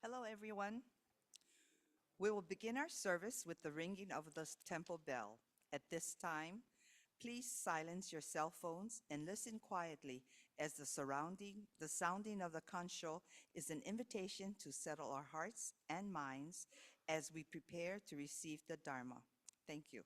Hello, everyone. We will begin our service with the ringing of the temple bell. At this time, please silence your cell phones and listen quietly as the sounding of the kancho is an invitation to settle our hearts and minds as we prepare to receive the Dharma. Thank you.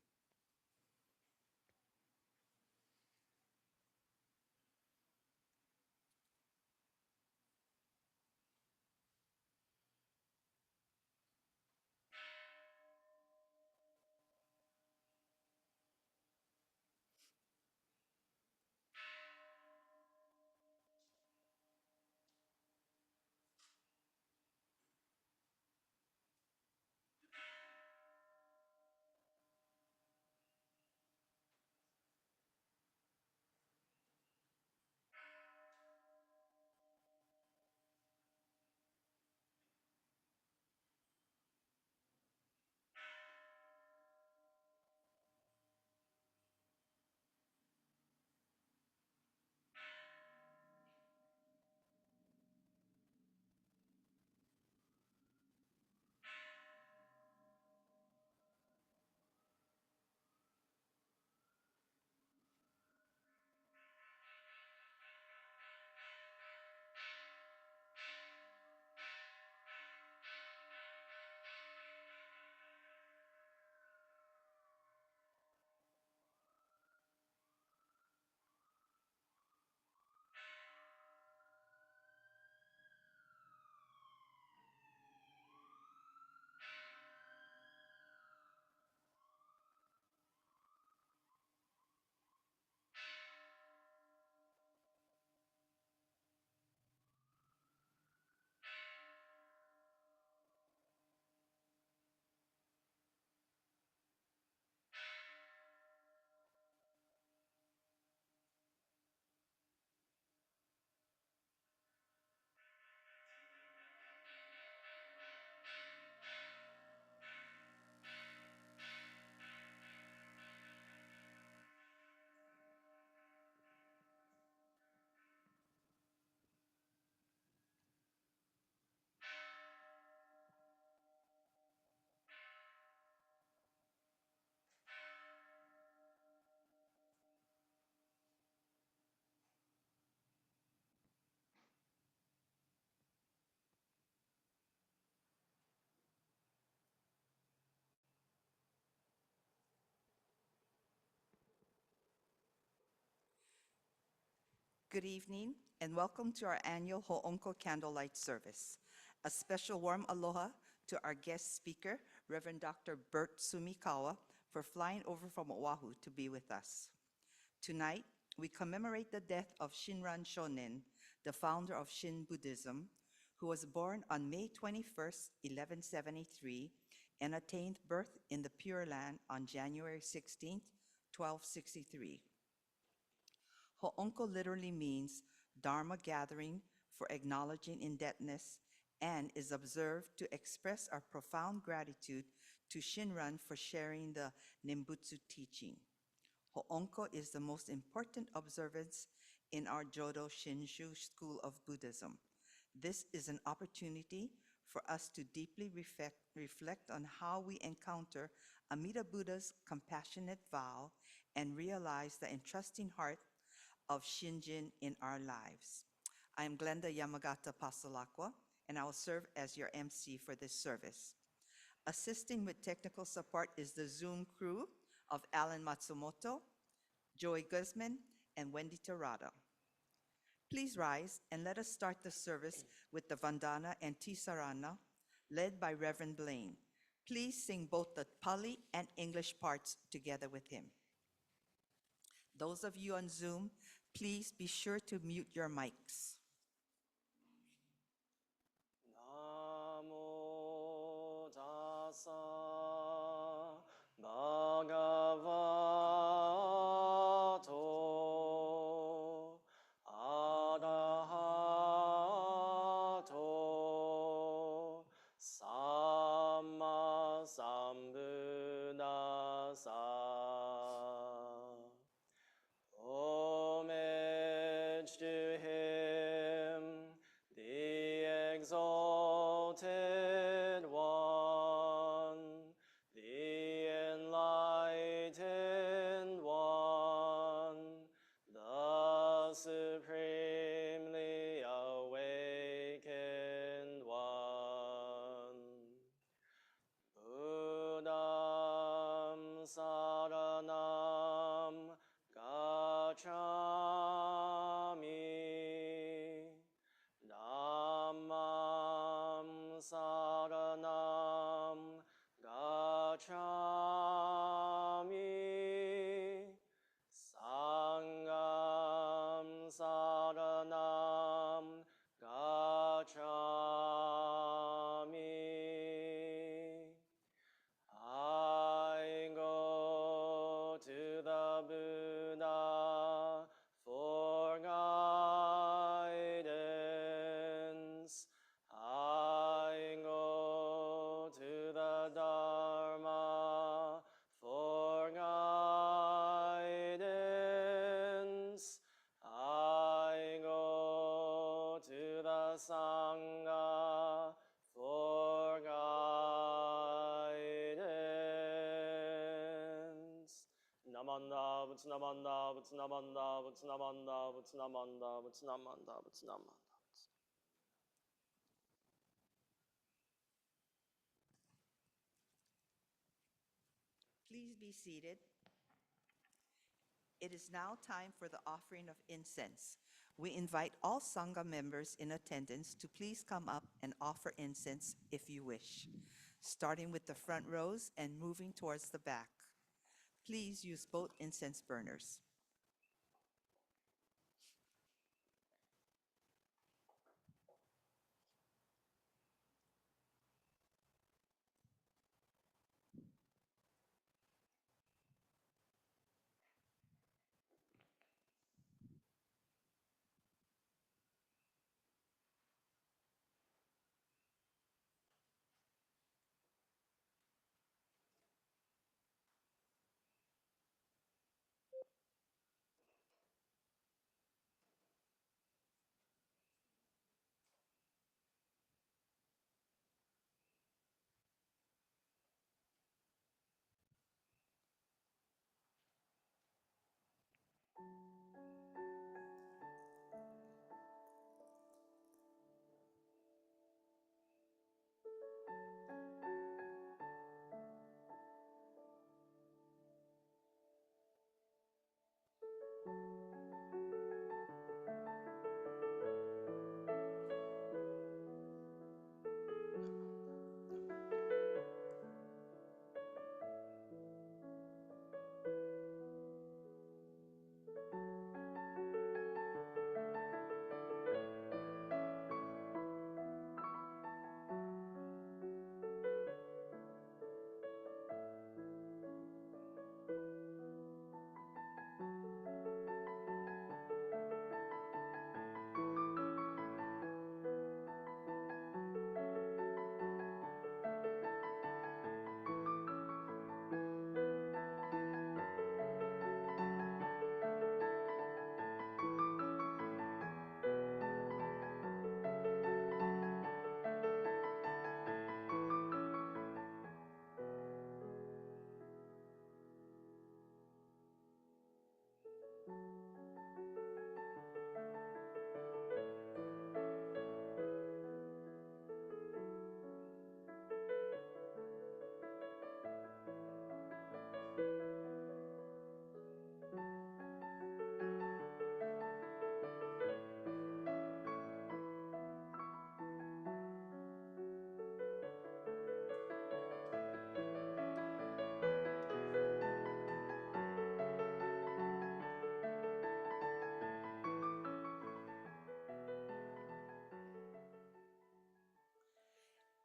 Good evening and welcome to our annual Ho'onko Candlelight Service. A special warm aloha to our guest speaker, Reverend Dr. Bert Sumikawa, for flying over from Oahu to be with us. Tonight, we commemorate the death of Shinran Shonin, the founder of Shin Buddhism, who was born on May 21st, 1173, and attained birth in the Pure Land on January 16th, 1263. Ho'onko literally means Dharma gathering for acknowledging indebtedness and is observed to express our profound gratitude to Shinran for sharing the Nimbutsu teaching. Ho'onko is the most important observance in our Jodo Shinshu school of Buddhism. This is an opportunity for us to deeply reflect on how we encounter Amida Buddha's compassionate vow and realize the entrusting heart of Shinjin in our lives. I am Glenda Yamagata Pasalakwa, and I will serve as your MC for this service. Assisting with technical support is the Zoom crew of Alan Matsumoto, Joey Guzman, and Wendy Terrado. Please rise and let us start the service with the Vandana and Tisarana, led by Reverend Blaine. Please sing both the Pali and English parts together with him. Those of you on Zoom, please be sure to mute your mics. Namo tassa bhagavato arahato samma sambuddhassa. Homage to him Namanda, Namanda, Namanda, Namanda, Namanda, Namanda, Namanda. Please be seated. It is now time for the offering of incense. We invite all Sangha members in attendance to please come up and offer incense if you wish, starting with the front rows and moving towards the back. Please use both incense burners.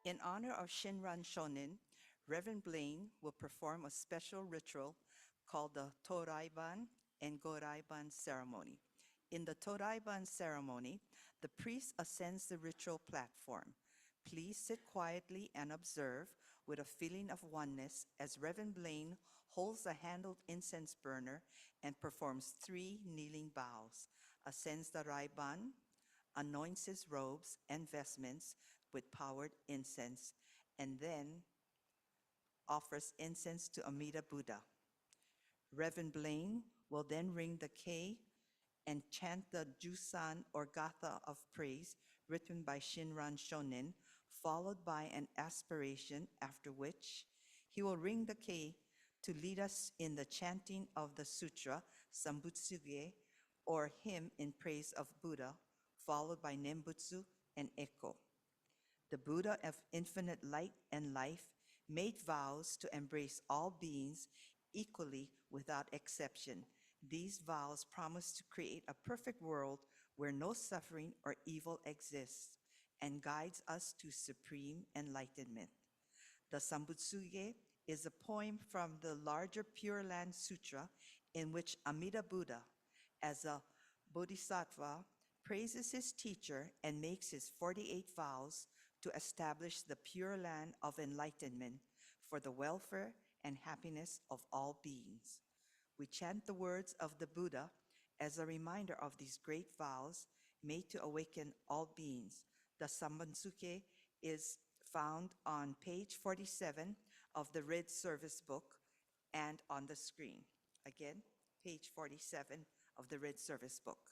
In honor of Shinran Shonin, Reverend Blaine will perform a special ritual called the Toraiban and Goraiban ceremony. In the Toraiban ceremony, the priest ascends the ritual platform. Please sit quietly and observe with a feeling of oneness as Reverend Blaine holds a handled incense burner and performs 3 kneeling bows, ascends the Raiban, anoints his robes and vestments with powered incense, and then offers incense to Amida Buddha. Reverend Blaine will then ring the kei and chant the Jusan or Gatha of praise written by Shinran Shonin, followed by an aspiration, after which he will ring the kei to lead us in the chanting of the sutra Sambutsuge, or hymn in praise of Buddha, followed by Nembutsu and Eko. The Buddha of infinite light and life made vows to embrace all beings equally without exception. These vows promise to create a perfect world where no suffering or evil exists and guides us to supreme enlightenment. The Sambutsuge is a poem from the larger Pure Land Sutra in which Amida Buddha, as a bodhisattva, praises his teacher and makes his 48 vows to establish the Pure Land of enlightenment for the welfare and happiness of all beings. We chant the words of the Buddha as a reminder of these great vows made to awaken all beings. The Sambutsuge is found on page 47 of the Red Service book and on the screen. Again, page 47 of the Red Service book.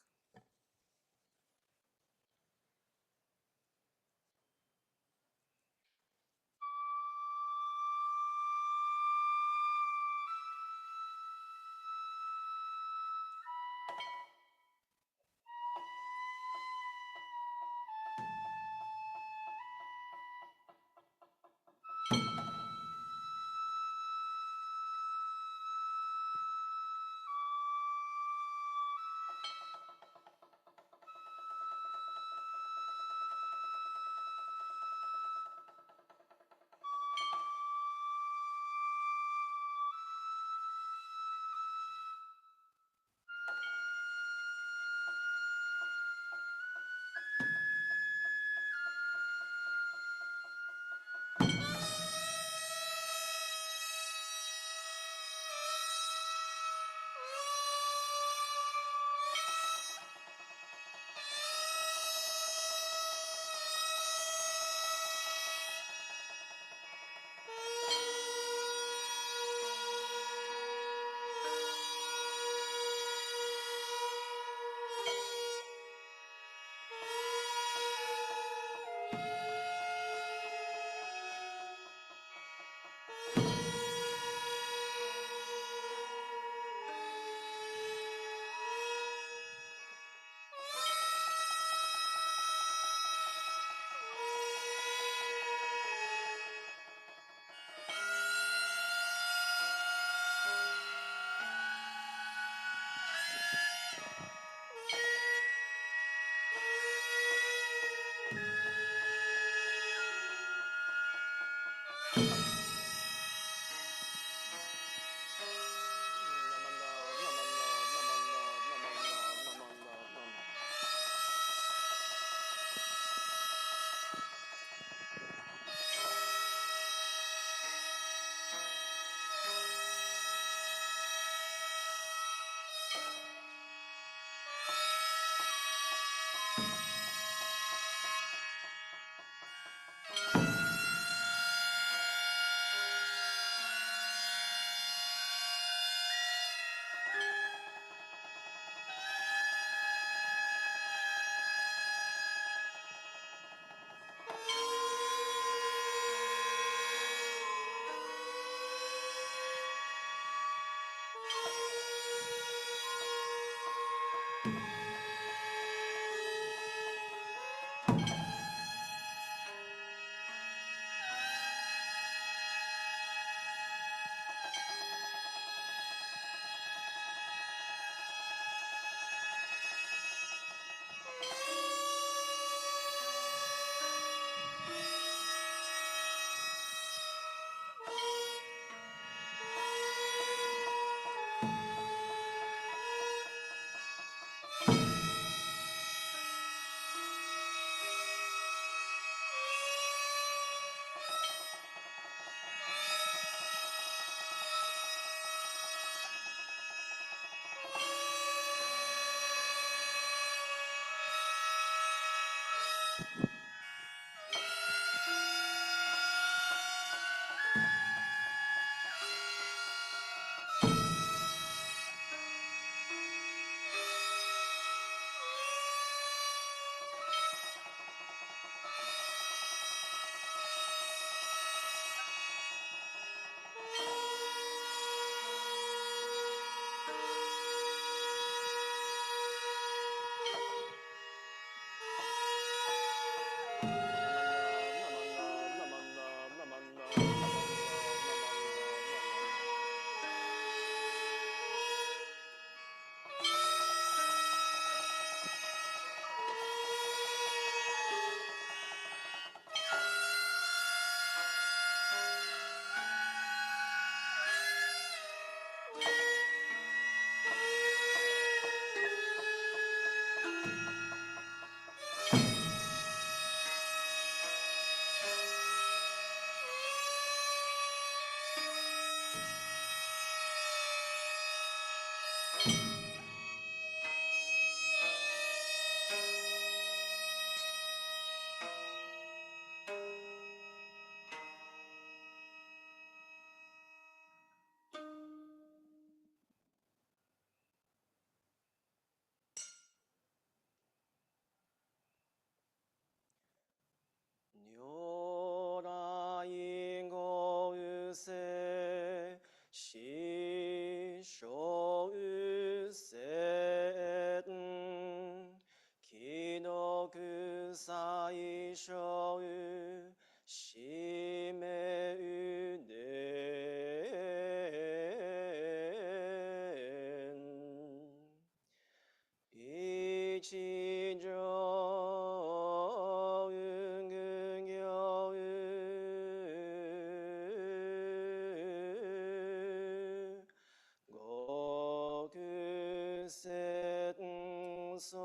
setso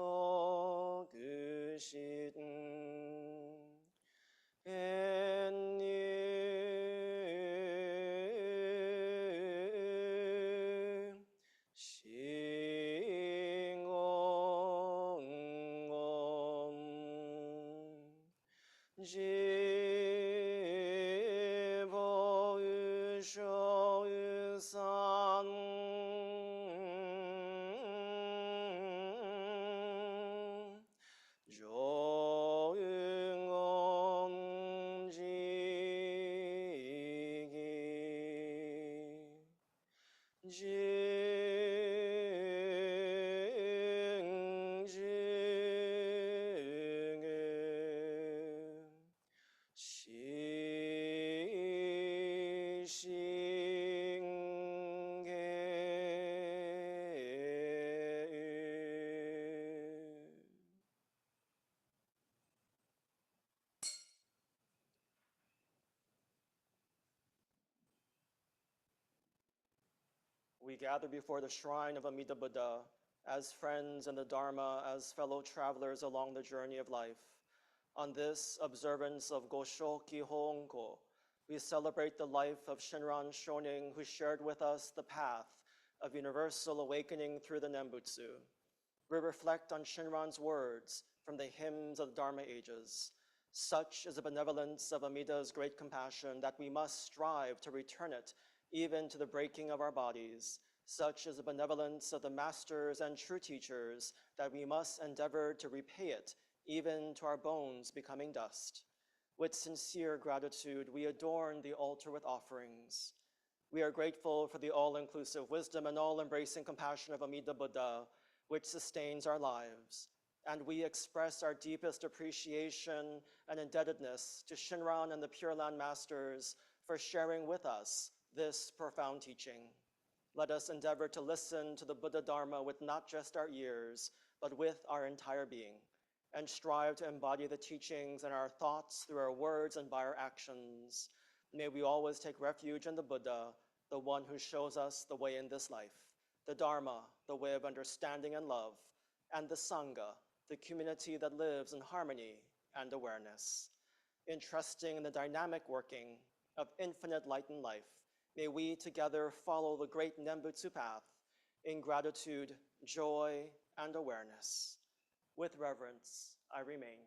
gushit enyu shingongom jibo yusho yusan 조응엄 지기징징은 시신계 We gather before the shrine of Amida Buddha as friends in the Dharma, as fellow travelers along the journey of life. On this observance of Goshoki Hoonko, we celebrate the life of Shinran Shonin, who shared with us the path of universal awakening through the Nembutsu. We reflect on Shinran's words from the hymns of the Dharma ages. Such is the benevolence of Amida's great compassion that we must strive to return it even to the breaking of our bodies. Such is the benevolence of the masters and true teachers that we must endeavor to repay it even to our bones becoming dust. With sincere gratitude, we adorn the altar with offerings. We are grateful for the all-inclusive wisdom and all-embracing compassion of Amida Buddha, which sustains our lives. And we express our deepest appreciation and indebtedness to Shinran and the Pure Land Masters for sharing with us this profound teaching. Let us endeavor to listen to the Buddha Dharma with not just our ears, but with our entire being, and strive to embody the teachings in our thoughts through our words and by our actions. May we always take refuge in the Buddha, the one who shows us the way in this life, the Dharma, the way of understanding and love, and the Sangha, the community that lives in harmony and awareness. In trusting in the dynamic working of infinite light and life, may we together follow the great Nembutsu path in gratitude, joy, and awareness. With reverence, I remain.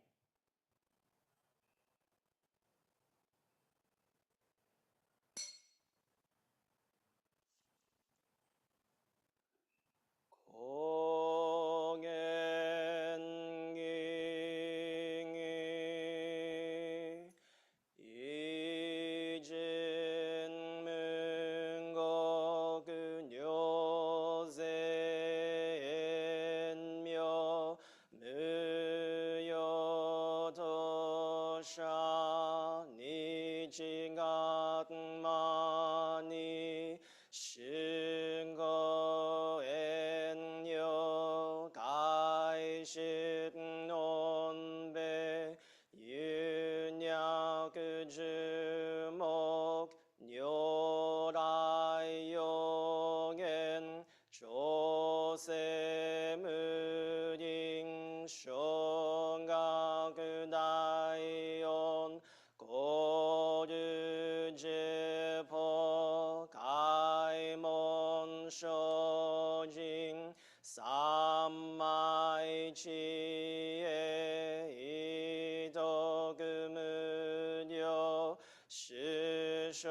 공엔기이 이진문거근요세엔묘 무여도샤 니징악마니 신거엔요 가이식논배 윤약주목 뇨라이용엔 조세무링 쇼가그다이온 고르제포 가이몬 쇼징 삼마이치에 이도그무뇨 시쇼게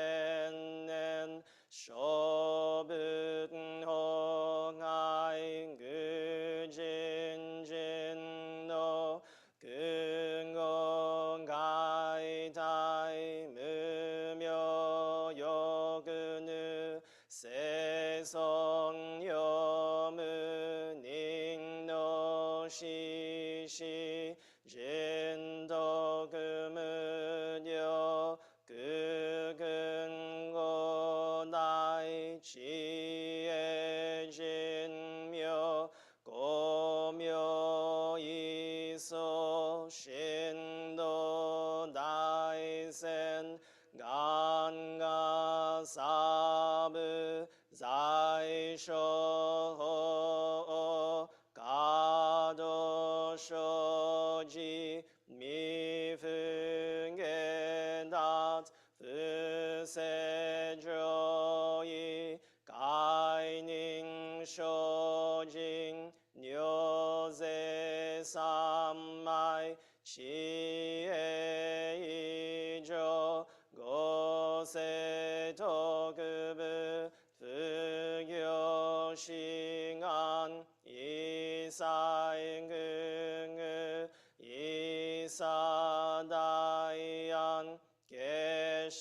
우진다이센넨 쇼분홍아이 그진진노 근공가이다이 무묘요근우 세성요문익노시시 진도그무뇨 그근고나이 지혜진묘 고묘이소 신도다이센 간가 사무 자이쇼 가도쇼지 미풍겐닷 부세조이 가이닝쇼징 뇨세 삼마이 시에이조 고세 도급을 부교싱안 이사잉응을 이사다이안 계시읍을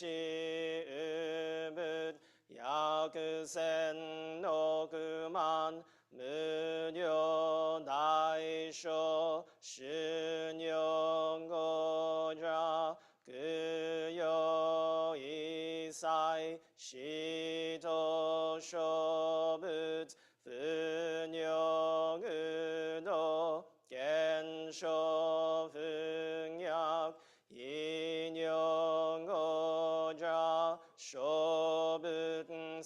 야그센 노그만 무료 나이쇼 신용고자 그여 이사이 시도쇼붓 분용의도 겐쇼 풍약 인용고자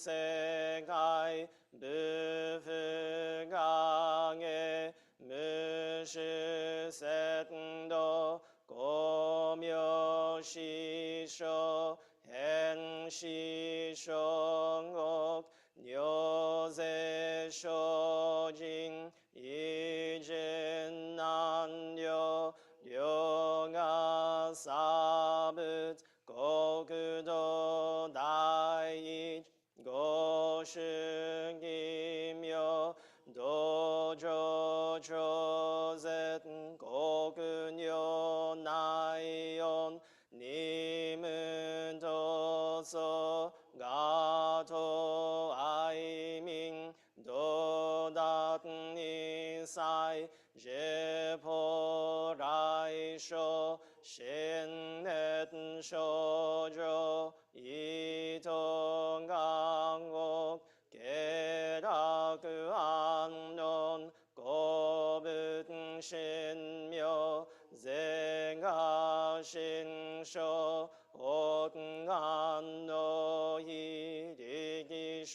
쇼붓세가이 무프강에 무시셋도 고묘시쇼 행시쇼옥 뇨세쇼징 이진난요 룡아사붓 고그도 나이 고승이며 도조조셋 고근요 나이온 님은 도서 가도 아이밍 도닷니사이 제포라이쇼 신넷쇼조 이동강옥 계락안론 고분신묘 쟁가신쇼 옥간노히 리기쇼쇼욕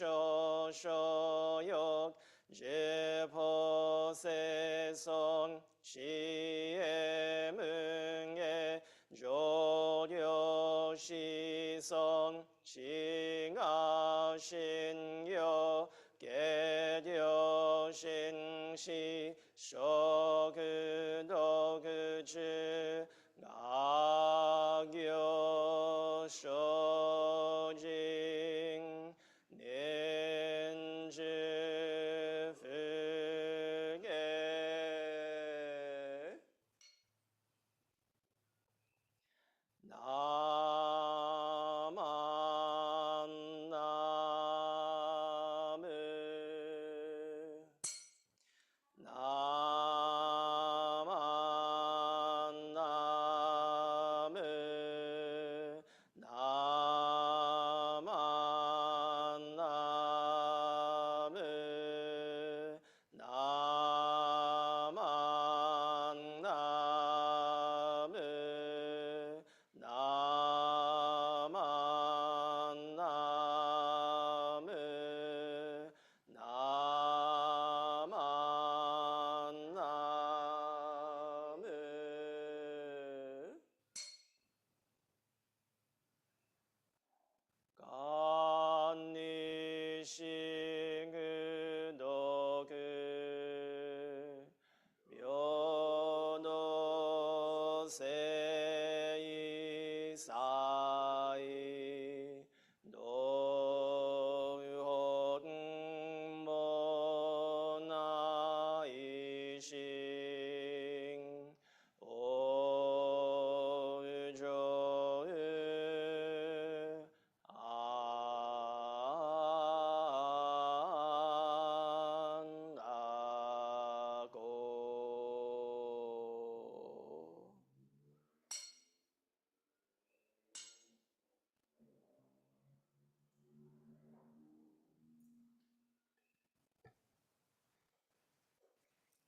제포세송 시에문에 조료시성 칭하신요 계려신시 쇼그도그즈 낙요쇼징 닌즈프게 나만나무 나만나무 나만나무 나만나무 나만나무 나만나무 간니싱그도그 묘노세이사이 노혼모나이싱 오조의 안다고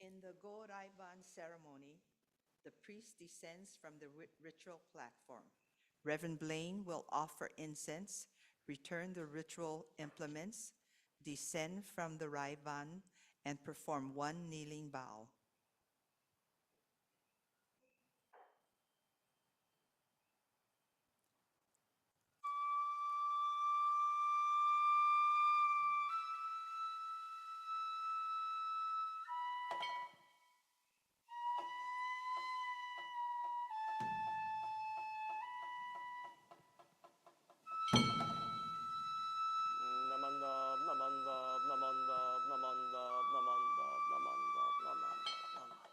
In the Go-Raiban ceremony, the priest descends from the ritual platform. Reverend Blaine will offer incense, return the ritual implements, descend from the Raiban, and perform one kneeling bow. Namandab, namandab, namandab, namandab, namandab, namandab, namandab, namandab.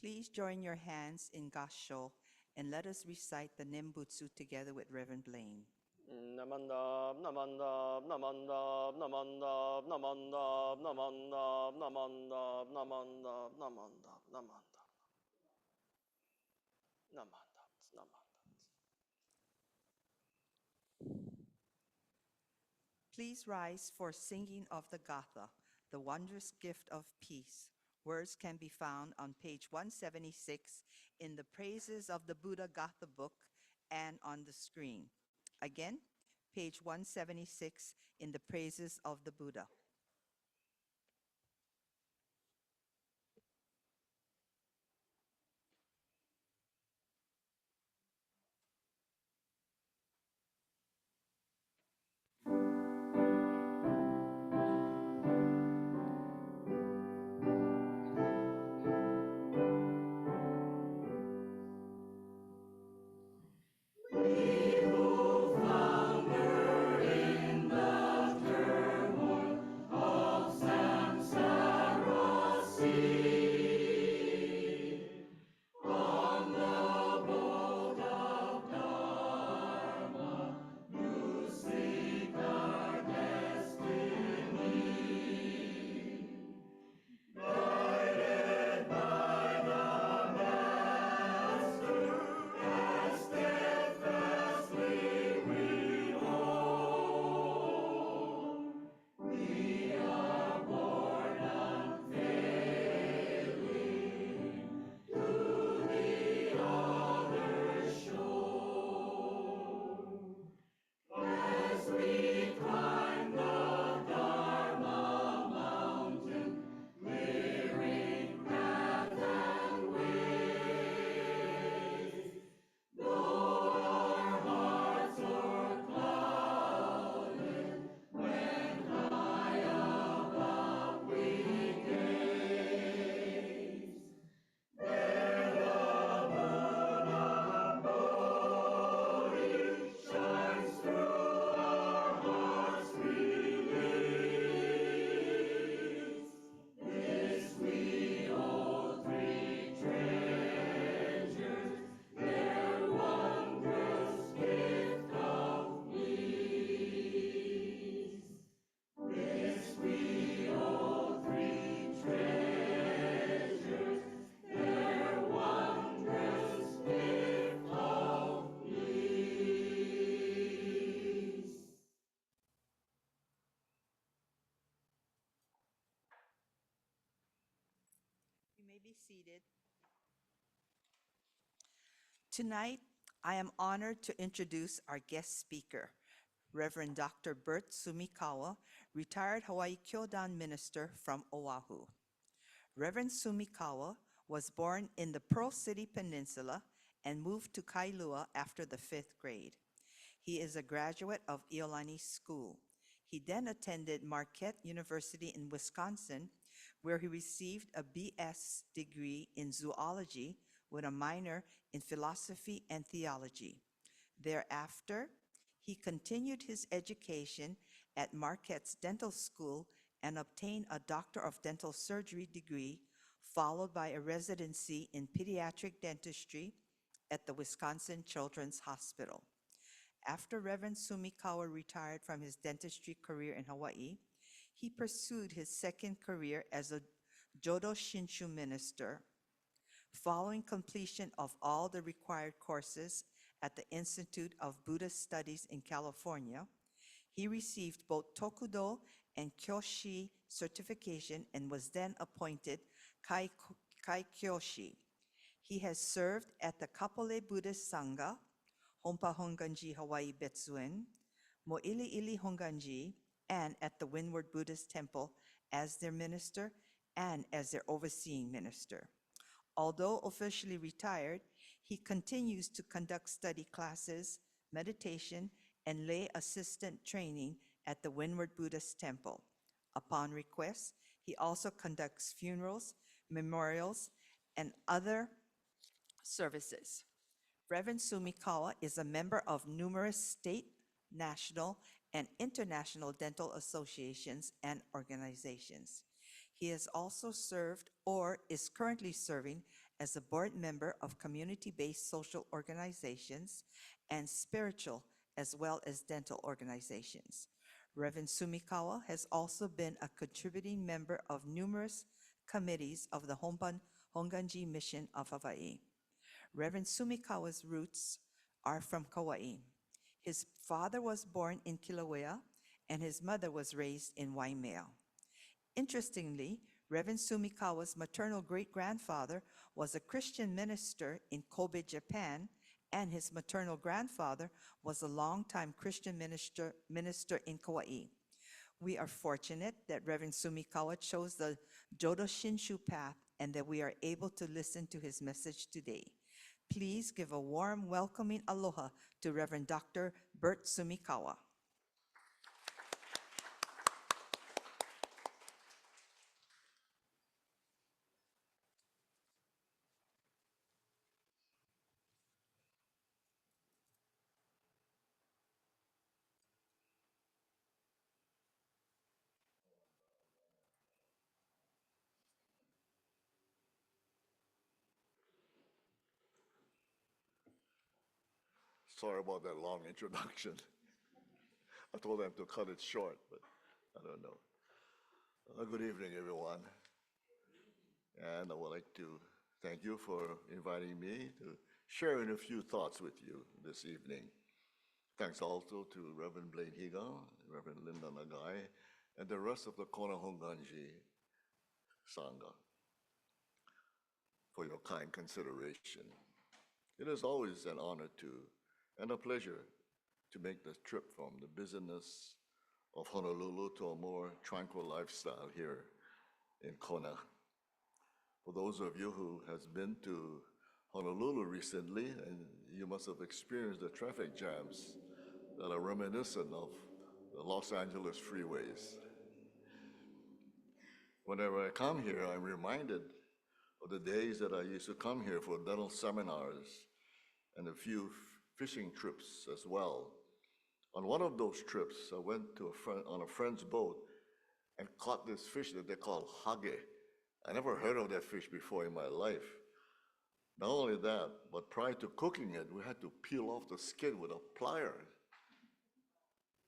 Please join your hands in Gassho and let us recite the Nimbutsu together with Reverend Blaine. Namandab, namandab, namandab, namandab, namandab, namandab, namandab, namandab, namandab, namandab, namandab, namandab. Please rise for singing of the Gatha, the wondrous gift of peace. Words can be found on page 176 in the Praises of the Buddha Gatha book and on the screen. Again, page 176 in the Praises of the Buddha. You may be seated. Tonight, I am honored to introduce our guest speaker, Reverend Dr. Bert Sumikawa, retired Hawaii Kyodan minister from Oahu. Reverend Sumikawa was born in the Pearl City Peninsula and moved to Kailua after the fifth grade. He is a graduate of Iolani School. He then attended Marquette University in Wisconsin, where he received a BS degree in zoology with a minor in philosophy and theology. Thereafter, he continued his education at Marquette's Dental School and obtained a Doctor of Dental Surgery degree, followed by a residency in pediatric dentistry at the Wisconsin Children's Hospital. After Reverend Sumikawa retired from his dentistry career in Hawaii, he pursued his second career as a Jodo Shinshu minister. Following completion of all the required courses at the Institute of Buddhist Studies in California, he received both Tokudo and Kyoshi certification and was then appointed Kaikyoshi. He has served at the Kapolei Buddhist Sangha, Hompa Honganji Hawaii Betsuen, Mo'ili'ili Honganji, and at the Windward Buddhist Temple as their minister and as their overseeing minister. Although officially retired, he continues to conduct study classes, meditation, and lay assistant training at the Windward Buddhist Temple. Upon request, he also conducts funerals, memorials, and other services. Reverend Sumikawa is a member of numerous state, national, and international dental associations and organizations. He has also served or is currently serving as a board member of community-based social organizations and spiritual as well as dental organizations. Reverend Sumikawa has also been a contributing member of numerous committees of the Honganji Mission of Hawaii. Reverend Sumikawa's roots are from Kauai. His father was born in Kilauea, and his mother was raised in Waimea. Interestingly, Reverend Sumikawa's maternal great-grandfather was a Christian minister in Kobe, Japan, and his maternal grandfather was a longtime Christian minister in Kauai. We are fortunate that Reverend Sumikawa chose the Jodo Shinshu path and that we are able to listen to his message today. Please give a warm welcoming aloha to Reverend Dr. Bert Sumikawa. Sorry about that long introduction. I told them to cut it short, but I don't know. Good evening, everyone. And I would like to thank you for inviting me to share in a few thoughts with you this evening. Thanks also to Reverend Blaine Higa, Reverend Linda Nagai, and the rest of the Kona Honganji Sangha for your kind consideration. It is always an honor and a pleasure to make the trip from the busyness of Honolulu to a more tranquil lifestyle here in Kona. For those of you who has been to Honolulu recently, and you must have experienced the traffic jams that are reminiscent of the Los Angeles freeways. Whenever I come here, I'm reminded of the days that I used to come here for dental seminars and a few fishing trips as well. On one of those trips, I went to on a friend's boat and caught this fish that they call hage. I never heard of that fish before in my life. Not only that, but prior to cooking it, we had to peel off the skin with a pliers.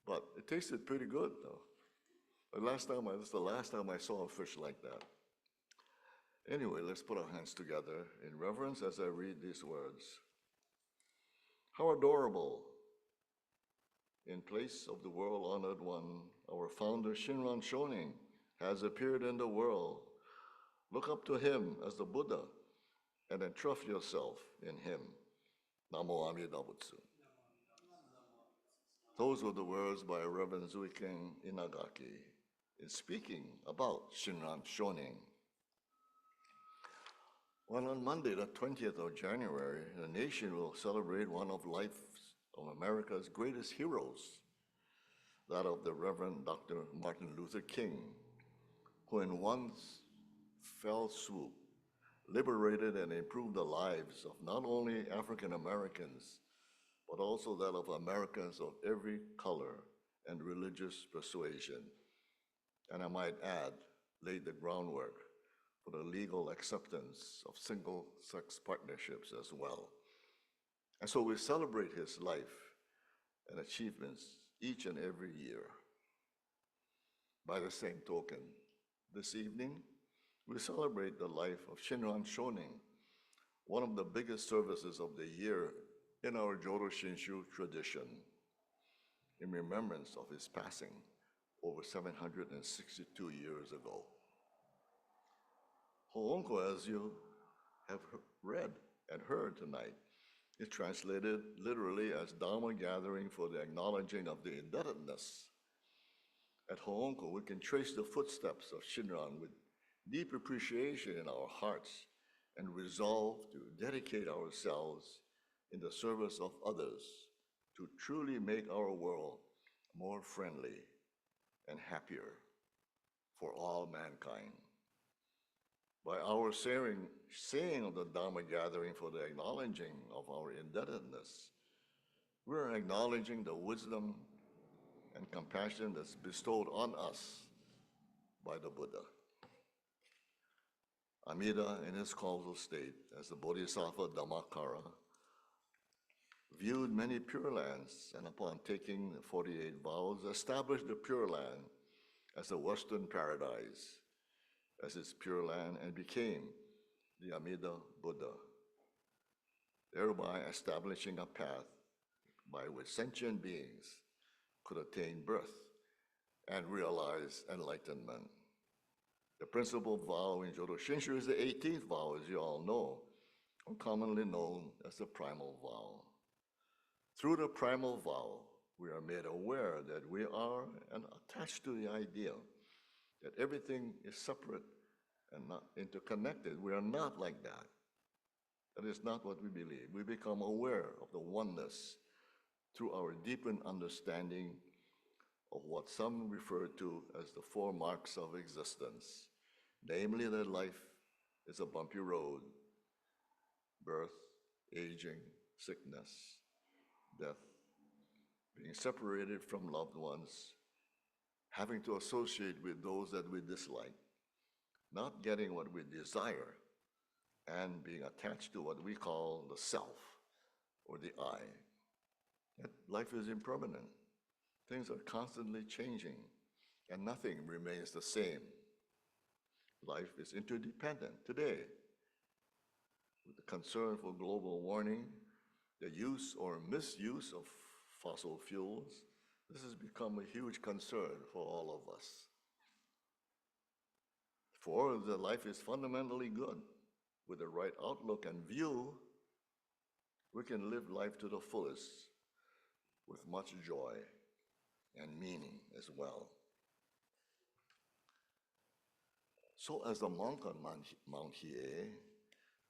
But it tasted pretty good, though. That's the last time I saw a fish like that. Anyway, let's put our hands together in reverence as I read these words. How adorable! In place of the world-honored one, our founder Shinran Shonin has appeared in the world. Look up to him as the Buddha and entrust yourself in him. Namo Amida Butsu. Those were the words by Reverend Zuiken Inagaki in speaking about Shinran Shonin. Well, on Monday, the 20th of January, the nation will celebrate one of America's greatest heroes, that of the Reverend Dr. Martin Luther King, who in one fell swoop liberated and improved the lives of not only African Americans, but also that of Americans of every color and religious persuasion. And I might add, laid the groundwork for the legal acceptance of single-sex partnerships as well. And so we celebrate his life and achievements each and every year. By the same token, this evening, we celebrate the life of Shinran Shonin, one of the biggest services of the year in our Jodo Shinshu tradition, in remembrance of his passing over 762 years ago. Hoonko, as you have read and heard tonight, is translated literally as Dharma gathering for the acknowledging of the indebtedness. At Hoonko, we can trace the footsteps of Shinran with deep appreciation in our hearts and resolve to dedicate ourselves in the service of others to truly make our world more friendly and happier for all mankind. By our saying of the Dharma gathering for the acknowledging of our indebtedness, we're acknowledging the wisdom and compassion that's bestowed on us by the Buddha. Amida, in his causal state as the Bodhisattva Dhammakara, viewed many Pure Lands, and upon taking the 48 vows, established the Pure Land as a Western paradise, as its Pure Land, and became the Amida Buddha, thereby establishing a path by which sentient beings could attain birth and realize enlightenment. The principal vow in Jodo Shinshu is the 18th vow, as you all know, or commonly known as the primal vow. Through the primal vow, we are made aware that we are and attached to the idea that everything is separate and not interconnected. We are not like that. That is not what we believe. We become aware of the oneness through our deepened understanding of what some refer to as the 4 marks of existence, namely that life is a bumpy road: birth, aging, sickness, death, being separated from loved ones, having to associate with those that we dislike, not getting what we desire, and being attached to what we call the self or the I. Yet life is impermanent. Things are constantly changing, and nothing remains the same. Life is interdependent. Today, with the concern for global warming, the use or misuse of fossil fuels, this has become a huge concern for all of us. For the life is fundamentally good. With the right outlook and view, we can live life to the fullest with much joy and meaning as well. So as the monk on Mount Hiei,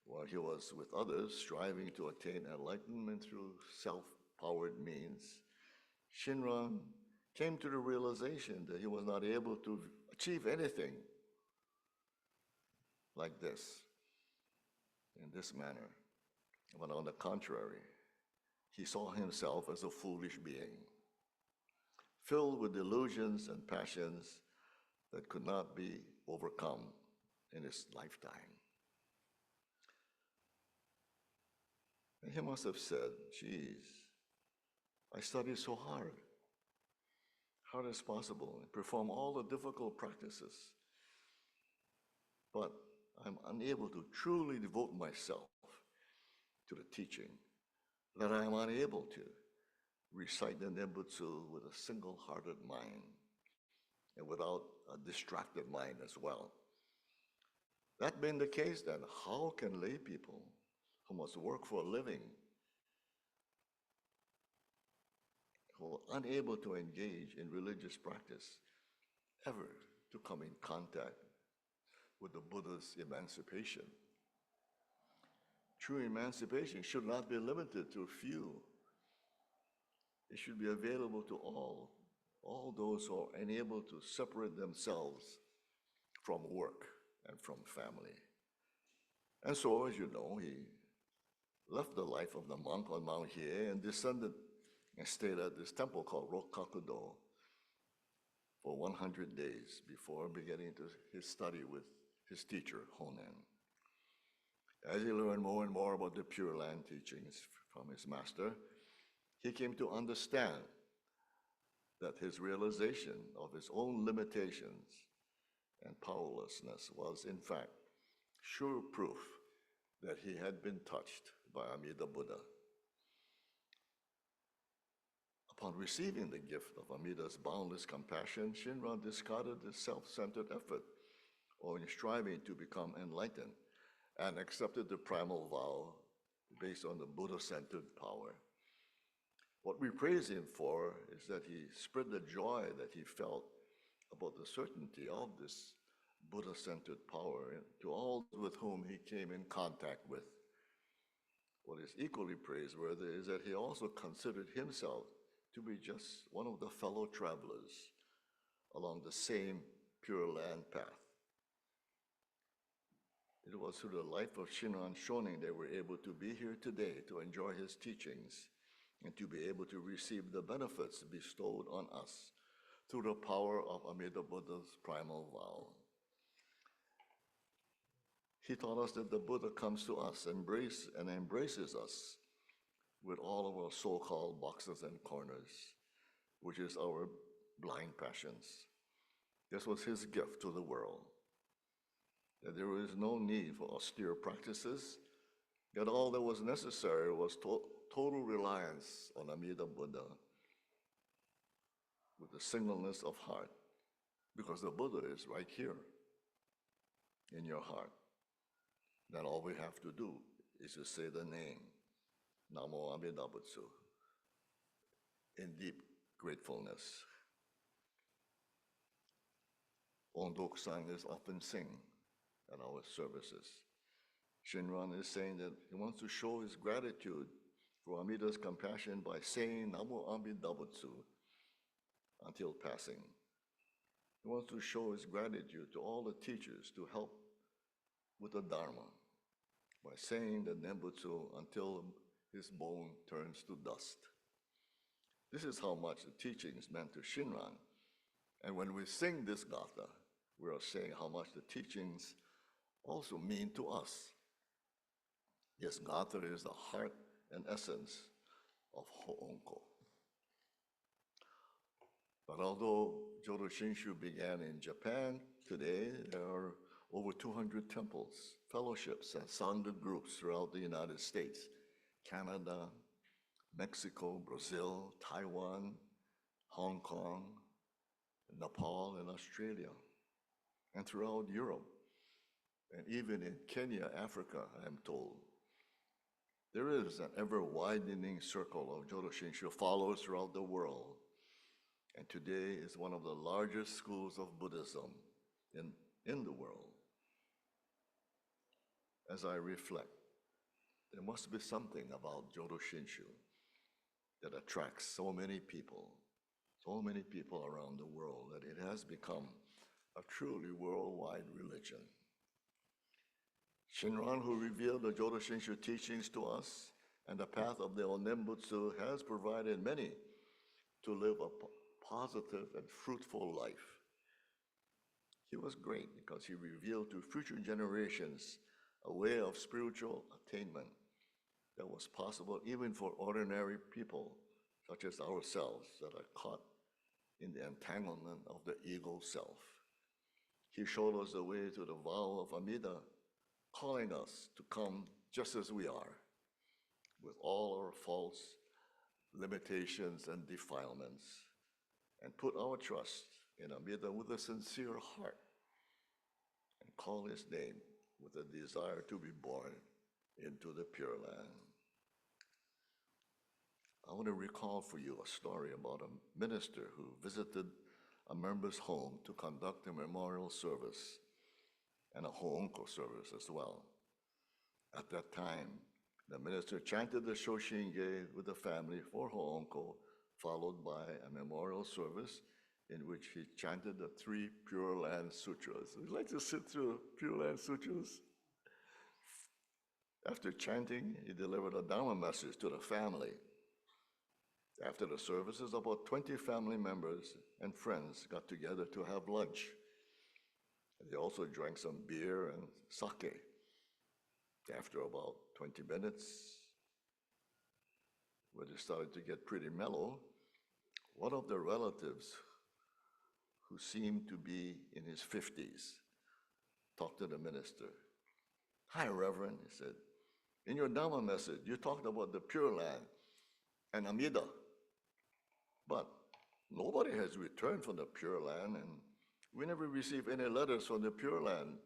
while he was with others striving to attain enlightenment through self-powered means, Shinran came to the realization that he was not able to achieve anything like this, in this manner. But on the contrary, he saw himself as a foolish being, filled with delusions and passions that could not be overcome in his lifetime. And he must have said, geez, I studied so hard as possible, and perform all the difficult practices, but I'm unable to truly devote myself to the teaching, that I am unable to recite the Nembutsu with a single-hearted mind and without a distracted mind as well. That being the case, then how can lay people who must work for a living were unable to engage in religious practice ever to come in contact with the Buddha's emancipation. True emancipation should not be limited to a few. It should be available to all those who are unable to separate themselves from work and from family. And so, as you know, he left the life of the monk on Mount Hiei and descended and stayed at this temple called Rokakudo for 100 days before beginning his study with his teacher, Honen. As he learned more and more about the Pure Land teachings from his master, he came to understand that his realization of his own limitations and powerlessness was, in fact, sure proof that he had been touched by Amida Buddha. Upon receiving the gift of Amida's boundless compassion, Shinran discarded his self-centered effort or in striving to become enlightened and accepted the primal vow based on the Buddha-centered power. What we praise him for is that he spread the joy that he felt about the certainty of this Buddha-centered power to all with whom he came in contact with. What is equally praiseworthy is that he also considered himself to be just one of the fellow travelers along the same Pure Land path. It was through the life of Shinran Shonin that we're able to be here today to enjoy his teachings and to be able to receive the benefits bestowed on us through the power of Amida Buddha's primal vow. He taught us that the Buddha comes to us, embraces us with all of our so-called boxes and corners, which is our blind passions. This was his gift to the world, that there is no need for austere practices, that all that was necessary was total reliance on Amida Buddha with a singleness of heart, because the Buddha is right here in your heart. Then all we have to do is to say the name, Namo Amida Butsu, in deep gratefulness. Ondok-san is often sing at our services. Shinran is saying that he wants to show his gratitude for Amida's compassion by saying Namo Amida Butsu until passing. He wants to show his gratitude to all the teachers to help with the Dharma by saying the Nembutsu until his bone turns to dust. This is how much the teachings meant to Shinran. And when we sing this gatha, we are saying how much the teachings also mean to us. Yes, gatha is the heart and essence of Hoonko. But although Jodo Shinshu began in Japan, today there are over 200 temples, fellowships, and Sangha groups throughout the United States, Canada, Mexico, Brazil, Taiwan, Hong Kong, Nepal, and Australia, and throughout Europe, and even in Kenya, Africa, I am told. There is an ever-widening circle of Jodo Shinshu followers throughout the world, and today is one of the largest schools of Buddhism in the world. As I reflect, there must be something about Jodo Shinshu that attracts so many people around the world, that it has become a truly worldwide religion. Shinran, who revealed the Jodo Shinshu teachings to us and the path of the Onembutsu, has provided many to live a positive and fruitful life. He was great because he revealed to future generations a way of spiritual attainment that was possible even for ordinary people such as ourselves that are caught in the entanglement of the ego self. He showed us the way to the vow of Amida, calling us to come just as we are, with all our faults, limitations, and defilements, and put our trust in Amida with a sincere heart, and call his name with a desire to be born into the Pure Land. I want to recall for you a story about a minister who visited a member's home to conduct a memorial service and a Hoonko service as well. At that time, the minister chanted the Shoshinge with the family for Hoonko, followed by a memorial service in which he chanted the 3 Pure Land Sutras. Would you like to sit through Pure Land Sutras? After chanting, he delivered a Dharma message to the family. After the services, about 20 family members and friends got together to have lunch. They also drank some beer and sake. After about 20 minutes, when it started to get pretty mellow, one of the relatives, who seemed to be in his 50s, talked to the minister. "Hi, Reverend," he said. "In your Dharma message, you talked about the Pure Land and Amida. But nobody has returned from the Pure Land, and we never received any letters from the Pure Land.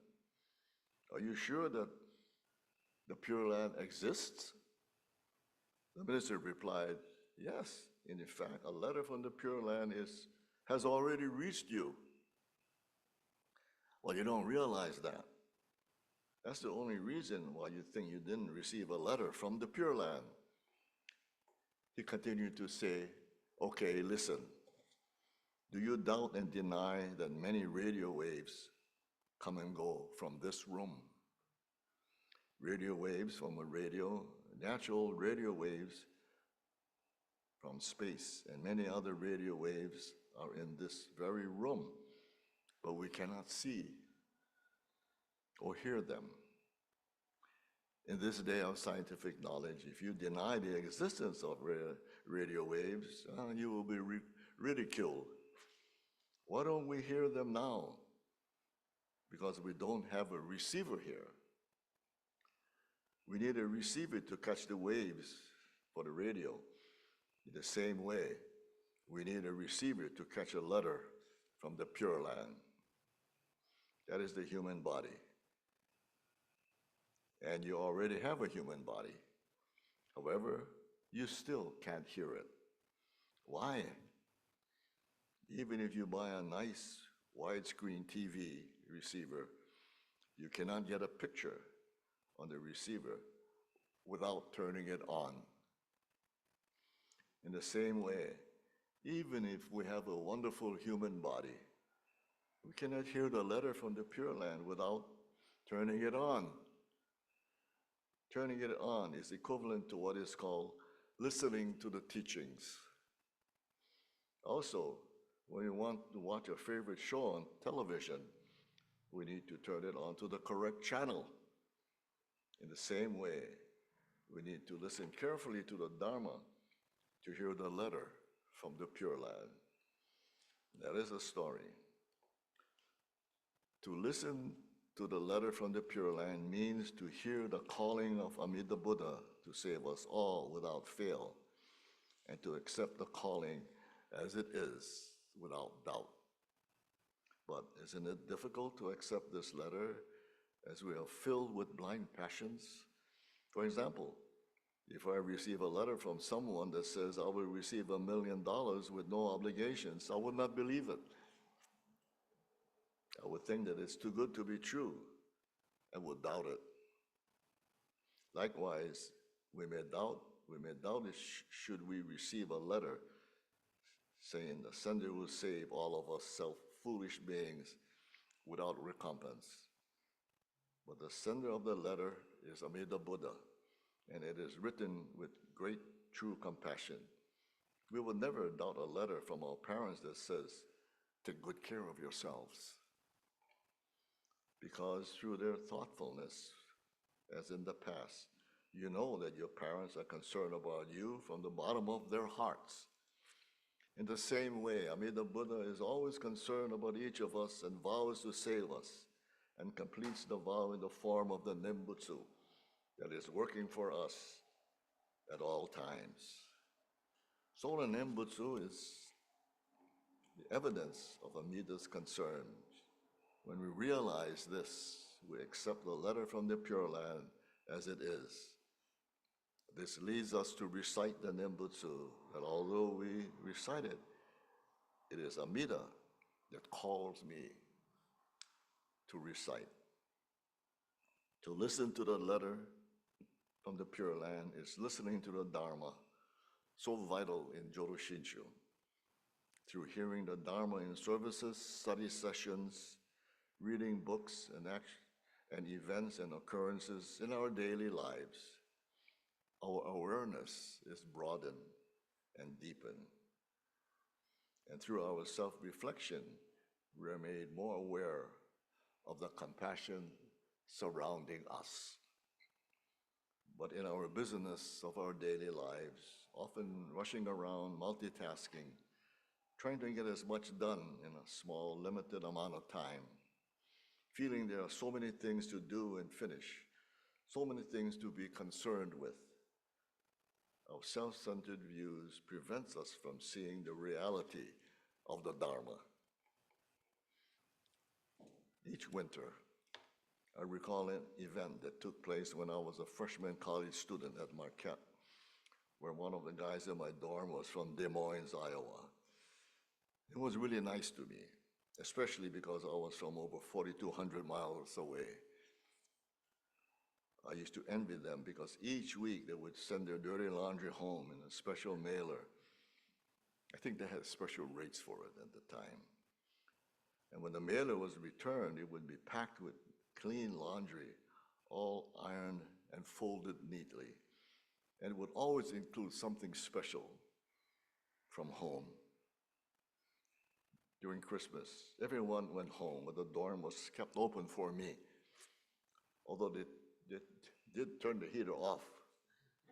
Are you sure that the Pure Land exists?" The minister replied, "Yes, in fact, a letter from the Pure Land has already reached you." "Well, you don't realize that. That's the only reason why you think you didn't receive a letter from the Pure Land." He continued to say, "Okay, listen. Do you doubt and deny that many radio waves come and go from this room? Radio waves from a radio, natural radio waves from space, and many other radio waves are in this very room, but we cannot see or hear them. In this day of scientific knowledge, if you deny the existence of radio waves, you will be ridiculed. Why don't we hear them now? Because we don't have a receiver here. We need a receiver to catch the waves for the radio. In the same way, we need a receiver to catch a letter from the Pure Land. That is the human body. And you already have a human body. However, you still can't hear it. Why? Even if you buy a nice widescreen TV receiver, you cannot get a picture on the receiver without turning it on. In the same way, even if we have a wonderful human body, we cannot hear the letter from the Pure Land without turning it on. Turning it on is equivalent to what is called listening to the teachings. Also, when you want to watch a favorite show on television, we need to turn it on to the correct channel. In the same way, we need to listen carefully to the Dharma to hear the letter from the Pure Land. That is a story. To listen to the letter from the Pure Land means to hear the calling of Amida Buddha to save us all without fail, and to accept the calling as it is without doubt. But isn't it difficult to accept this letter as we are filled with blind passions? For example, if I receive a letter from someone that says I will receive $1 million with no obligations, I would not believe it. I would think that it's too good to be true and would doubt it. Likewise, we may doubt it should we receive a letter saying the sender will save all of us self-foolish beings without recompense. But the sender of the letter is Amida Buddha, and it is written with great true compassion. We will never doubt a letter from our parents that says, "Take good care of yourselves." Because through their thoughtfulness, as in the past, you know that your parents are concerned about you from the bottom of their hearts. In the same way, Amida Buddha is always concerned about each of us and vows to save us, and completes the vow in the form of the Nembutsu that is working for us at all times. So the Nembutsu is the evidence of Amida's concern. When we realize this, we accept the letter from the Pure Land as it is. This leads us to recite the Nembutsu, and although we recite it, it is Amida that calls me to recite. To listen to the letter from the Pure Land is listening to the Dharma, so vital in Jodo Shinshu. Through hearing the Dharma in services, study sessions, reading books and events and occurrences in our daily lives, our awareness is broadened and deepened. And through our self-reflection, we are made more aware of the compassion surrounding us. But in our business of our daily lives, often rushing around, multitasking, trying to get as much done in a small, limited amount of time, feeling there are so many things to do and finish, so many things to be concerned with, our self-centered views prevents us from seeing the reality of the Dharma. Each winter, I recall an event that took place when I was a freshman college student at Marquette, where one of the guys in my dorm was from Des Moines, Iowa. It was really nice to me, especially because I was from over 4,200 miles away. I used to envy them because each week they would send their dirty laundry home in a special mailer. I think they had special rates for it at the time. And when the mailer was returned, it would be packed with clean laundry, all ironed and folded neatly. And it would always include something special from home. During Christmas, everyone went home, but the dorm was kept open for me. Although they did turn the heater off.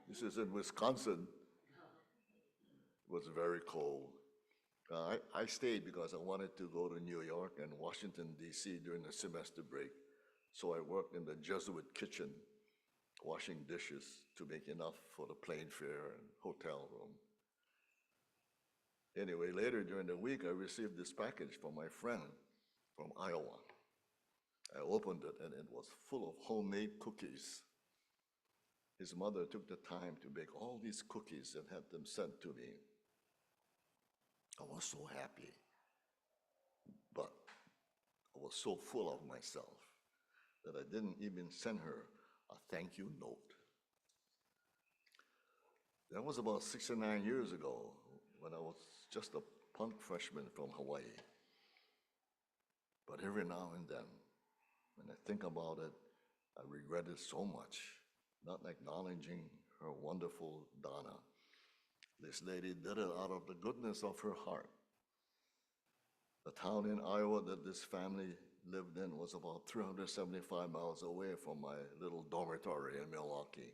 This is in Wisconsin. It was very cold. I stayed because I wanted to go to New York and Washington, D.C. during the semester break. So I worked in the Jesuit kitchen, washing dishes to make enough for the plane fare and hotel room. Anyway, later during the week, I received this package from my friend from Iowa. I opened it and it was full of homemade cookies. His mother took the time to bake all these cookies and had them sent to me. I was so happy, but I was so full of myself that I didn't even send her a thank you note. That was about 69 years ago when I was just a punk freshman from Hawaii. But every now and then, when I think about it, I regret it so much, not acknowledging her wonderful Dana. This lady did it out of the goodness of her heart. The town in Iowa that this family lived in was about 375 miles away from my little dormitory in Milwaukee.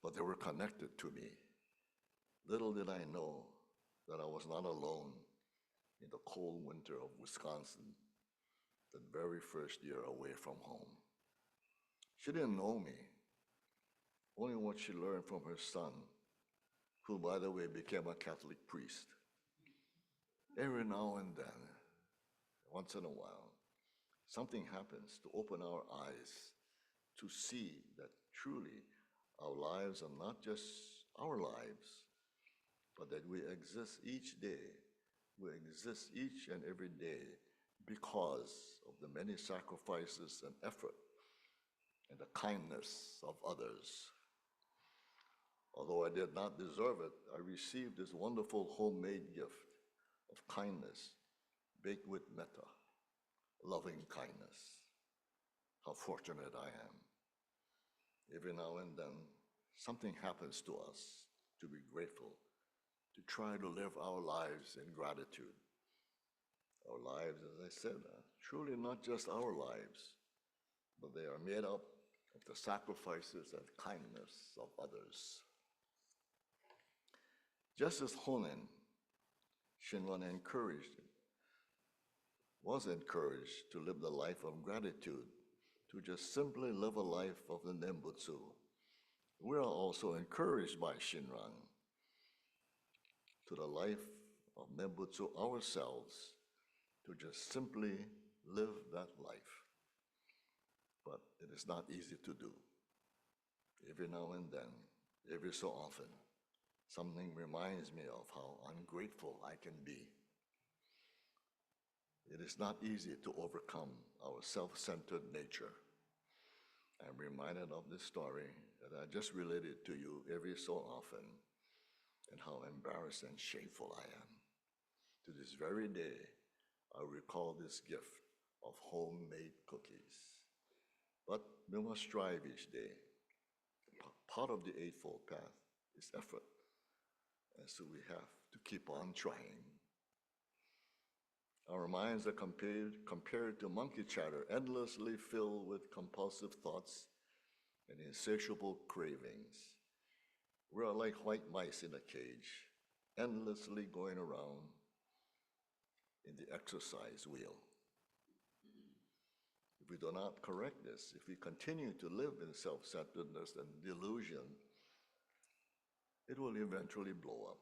But they were connected to me. Little did I know that I was not alone in the cold winter of Wisconsin, the very first year away from home. She didn't know me, only what she learned from her son, who, by the way, became a Catholic priest. Every now and then, once in a while, something happens to open our eyes to see that truly our lives are not just our lives, but that we exist each day. We exist each and every day because of the many sacrifices and effort and the kindness of others. Although I did not deserve it, I received this wonderful homemade gift of kindness, baked with metta, loving kindness. How fortunate I am. Every now and then, something happens to us to be grateful, to try to live our lives in gratitude. Our lives, as I said, are truly not just our lives, but they are made up of the sacrifices and kindness of others. Just as Honen, Shinran was encouraged to live the life of gratitude, to just simply live a life of the Nembutsu, we are also encouraged by Shinran to the life of Nembutsu ourselves, to just simply live that life. But it is not easy to do. Every now and then, every so often, something reminds me of how ungrateful I can be. It is not easy to overcome our self centered nature. I'm reminded of this story that I just related to you every so often, and how embarrassed and shameful I am. To this very day, I recall this gift of homemade cookies. But we must strive each day. Part of the Eightfold Path is effort, and so we have to keep on trying. Our minds are compared to monkey chatter, endlessly filled with compulsive thoughts and insatiable cravings. We are like white mice in a cage, endlessly going around in the exercise wheel. If we do not correct this, if we continue to live in self centeredness and delusion, it will eventually blow up.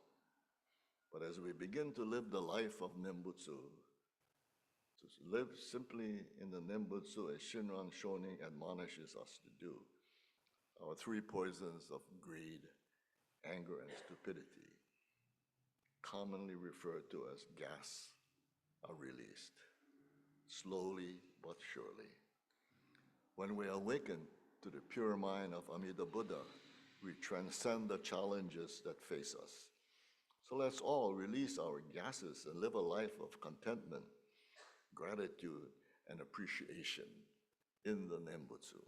But as we begin to live the life of Nimbutsu, to live simply in the Nimbutsu as Shinran Shonin admonishes us to do, our three poisons of greed, anger, and stupidity, commonly referred to as gas, are released, slowly but surely. When we awaken to the pure mind of Amida Buddha, we transcend the challenges that face us. So let's all release our gases and live a life of contentment, gratitude, and appreciation in the Nembutsu.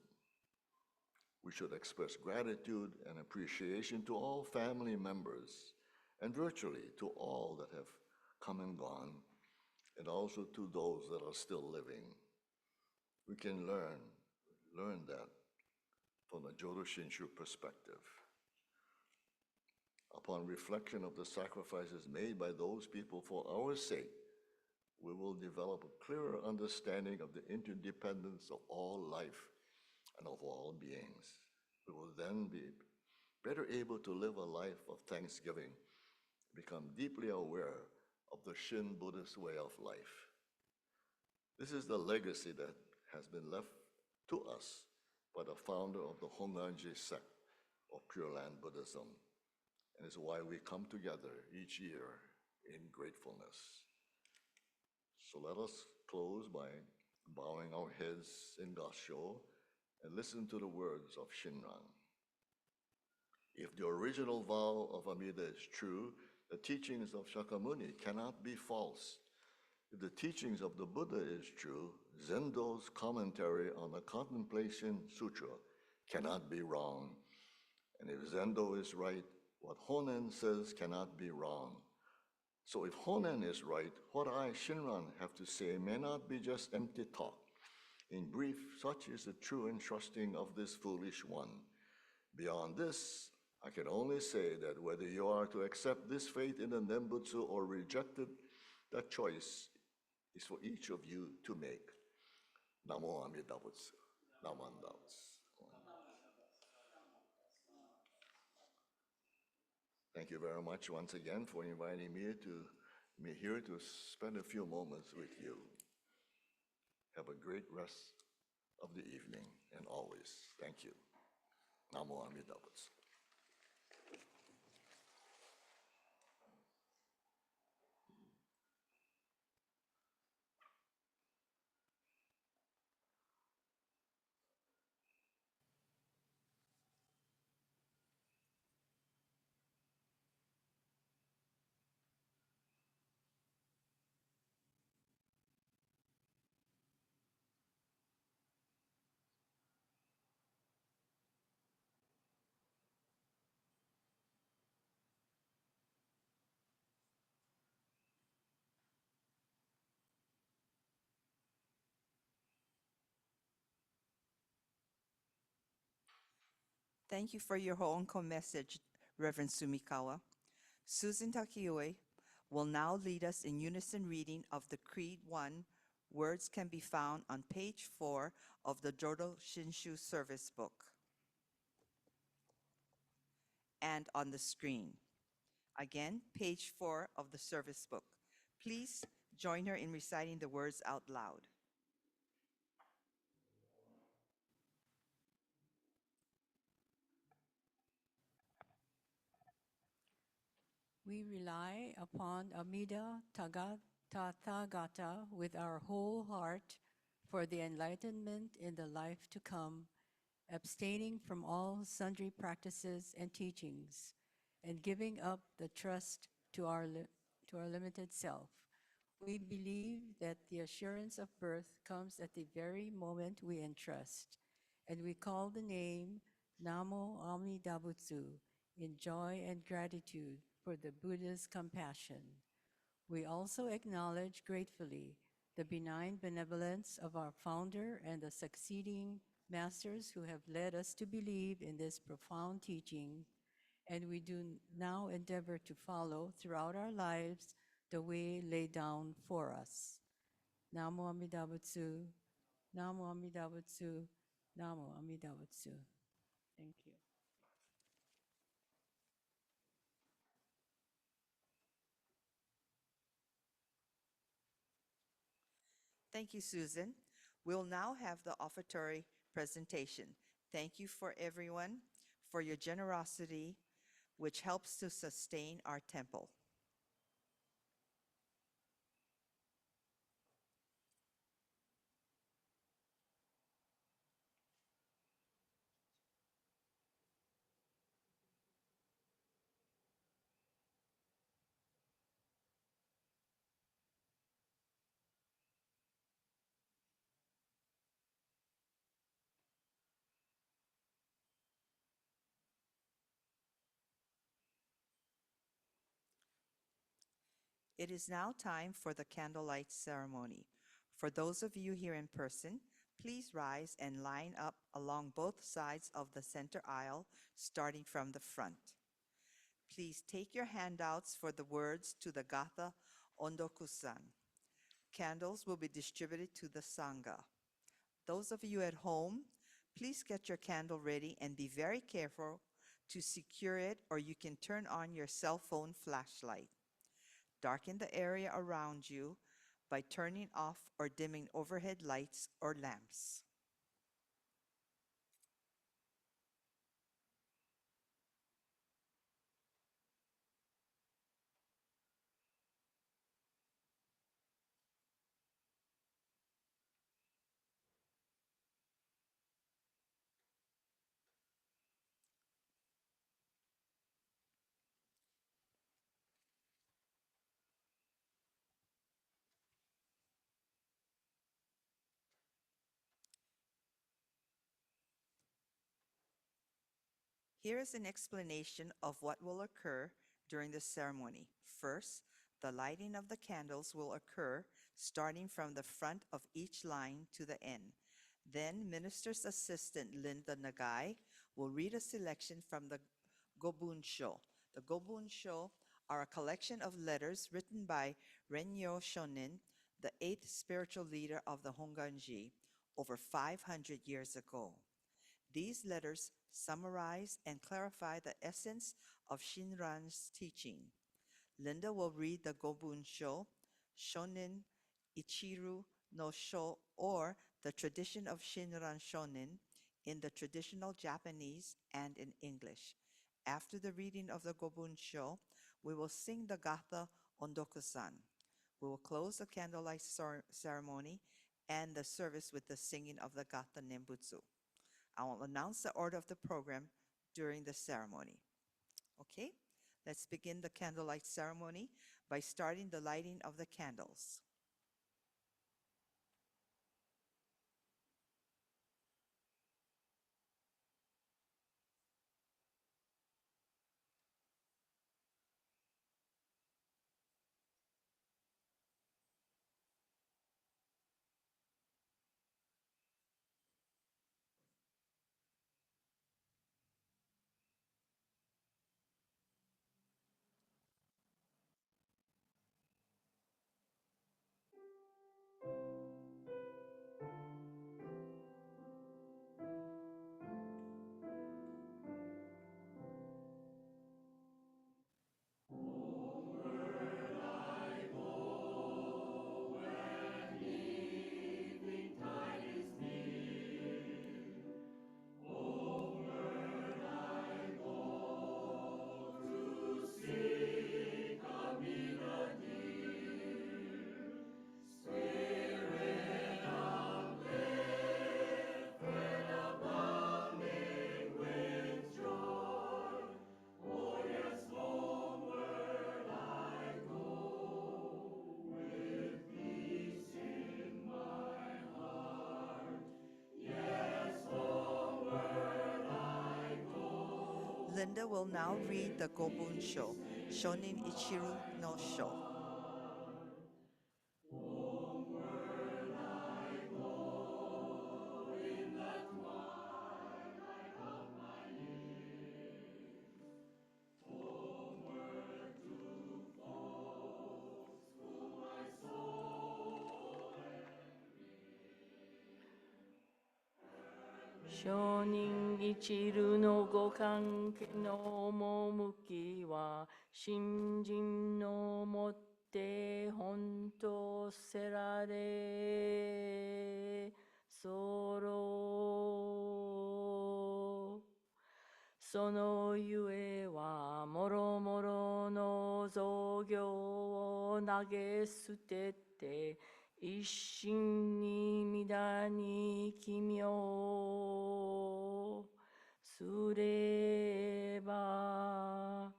We should express gratitude and appreciation to all family members and virtually to all that have come and gone, and also to those that are still living. We can learn that from the Jodo Shinshu perspective. Upon reflection of the sacrifices made by those people for our sake, we will develop a clearer understanding of the interdependence of all life and of all beings. We will then be better able to live a life of thanksgiving, become deeply aware of the Shin Buddhist way of life. This is the legacy that has been left to us by the founder of the Hongwanji sect of Pure Land Buddhism, and is why we come together each year in gratefulness. So let us close by bowing our heads in Gassho and listen to the words of Shinran. If the original vow of Amida is true, the teachings of Shakyamuni cannot be false. If the teachings of the Buddha is true, Zendo's commentary on the Contemplation Sutra cannot be wrong. And if Zendo is right, what Honen says cannot be wrong. So if Honen is right, what I, Shinran, have to say may not be just empty talk. In brief, such is the true entrusting of this foolish one. Beyond this, I can only say that whether you are to accept this faith in the Nembutsu or reject it, that choice is for each of you to make. Namo Amida Butsu. Namanda Butsu. Thank you very much once again for inviting me here to spend a few moments with you. Have a great rest of the evening and always. Thank you. Namo Amida Butsu. Thank you for your Hoonko message, Reverend Sumikawa. Susan Takiue will now lead us in unison reading of the Creed 1. Words can be found on page 4 of the Jodo Shinshu Service Book and on the screen. Again, page 4 of the Service Book. Please join her in reciting the words out loud. We rely upon Amida Tathagata with our whole heart for the enlightenment in the life to come, abstaining from all sundry practices and teachings, and giving up the trust to to our limited self. We believe that the assurance of birth comes at the very moment we entrust, and we call the name Namo Amida Butsu in joy and gratitude for the Buddha's compassion. We also acknowledge gratefully the benign benevolence of our founder and the succeeding masters who have led us to believe in this profound teaching, and we do now endeavor to follow throughout our lives the way laid down for us. Namo Amida Butsu, Namo Amida Butsu, Namo Amida Butsu. Thank you. Thank you, Susan. We'll now have the offertory presentation. Thank you for everyone for your generosity, which helps to sustain our temple. It is now time for the candlelight ceremony. For those of you here in person, please rise and line up along both sides of the center aisle, starting from the front. Please take your handouts for the words to the Gatha Ondokusan. Candles will be distributed to the Sangha. Those of you at home, please get your candle ready and be very careful to secure it, or you can turn on your cell phone flashlight. Darken the area around you by turning off or dimming overhead lights or lamps. Here is an explanation of what will occur during the ceremony. First, the lighting of the candles will occur starting from the front of each line to the end. Then, Minister's Assistant Linda Nagai will read a selection from the Gobunsho. The Gobunsho are a collection of letters written by Renyo Shonin, the eighth spiritual leader of the Honganji, over 500 years ago. These letters summarize and clarify the essence of Shinran's teaching. Linda will read the Gobunsho, Shonin Ichiru no Sho, or the tradition of Shinran Shonin, in the traditional Japanese and in English. After the reading of the Gobunsho, we will sing the Gatha Ondokusan. We will close the candlelight ceremony and the service with the singing of the Gatha Nembutsu. I will announce the order of the program during the ceremony. Okay, let's begin the candlelight ceremony by starting the lighting of the candles. Linda will now read the Gobun Sho, Shonin Ichiru no Sho. Shonin ichiru no gokanke no momuki wa shinjin no motte honto serare soro. そのゆえはもろもろの造業を投げ捨てて一心に皆に奇妙すれば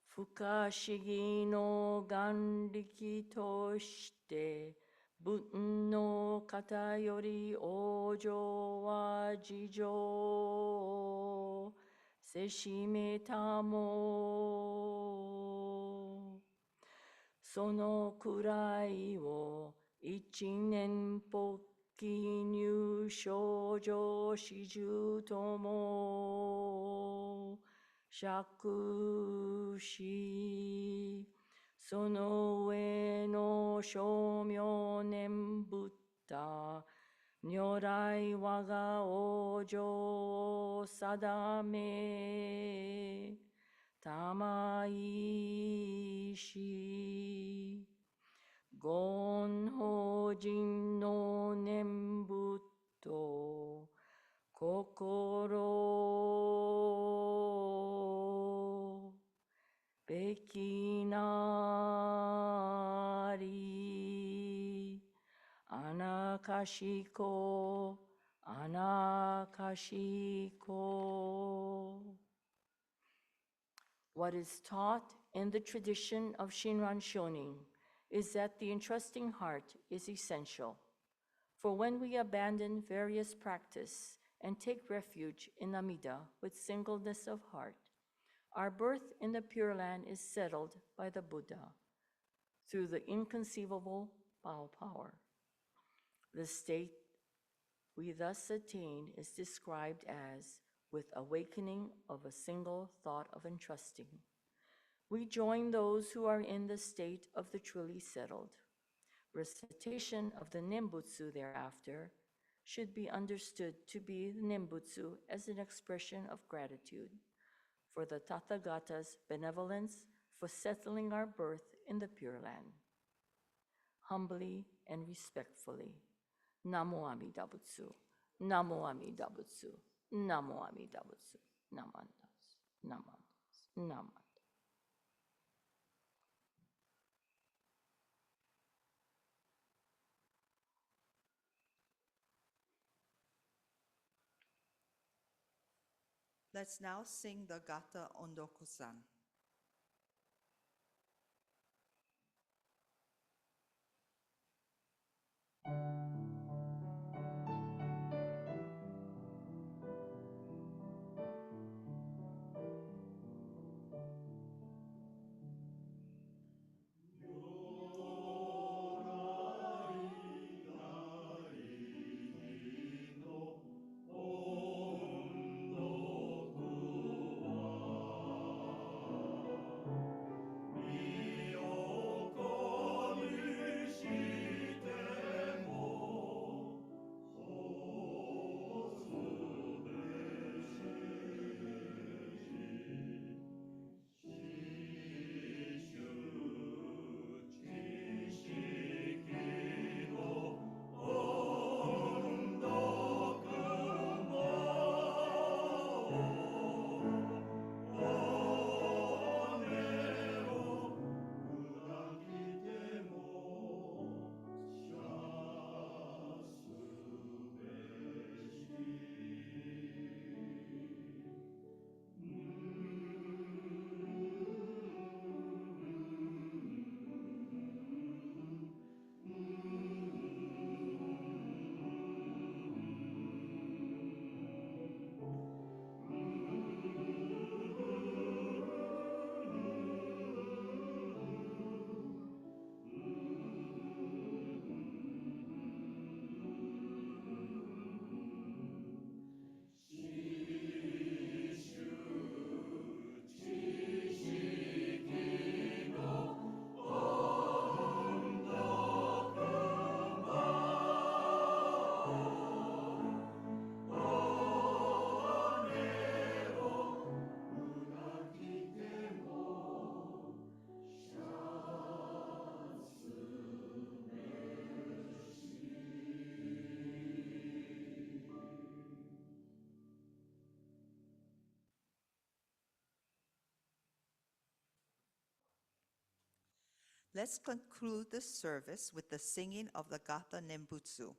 不可思議の眼力として文の方より往生は事情せしめたもそのくらいを一年ぽっき入賞上始終とも釈しその上の称名念仏った如来我が往生を定めたまいし言法人の念仏と心べきなりあなかしこあなかしこ What is taught in the tradition of Shinran Shonin is that the entrusting heart is essential. For when we abandon various practice and take refuge in Amida with singleness of heart, our birth in the Pure Land is settled by the Buddha through the inconceivable power. The state we thus attain is described as with awakening of a single thought of entrusting. We join those who are in the state of the truly settled. Recitation of the Nimbutsu thereafter should be understood to be the Nimbutsu as an expression of gratitude for the Tathagata's benevolence for settling our birth in the Pure Land. Humbly and respectfully, Namo Amida Butsu, Namo Amida Butsu, Namo Amida Butsu, Namandas, Namandas, Namandas. Let's now sing the Gata Ondoku-san. Let's conclude the service with the singing of the Gatha Nembutsu.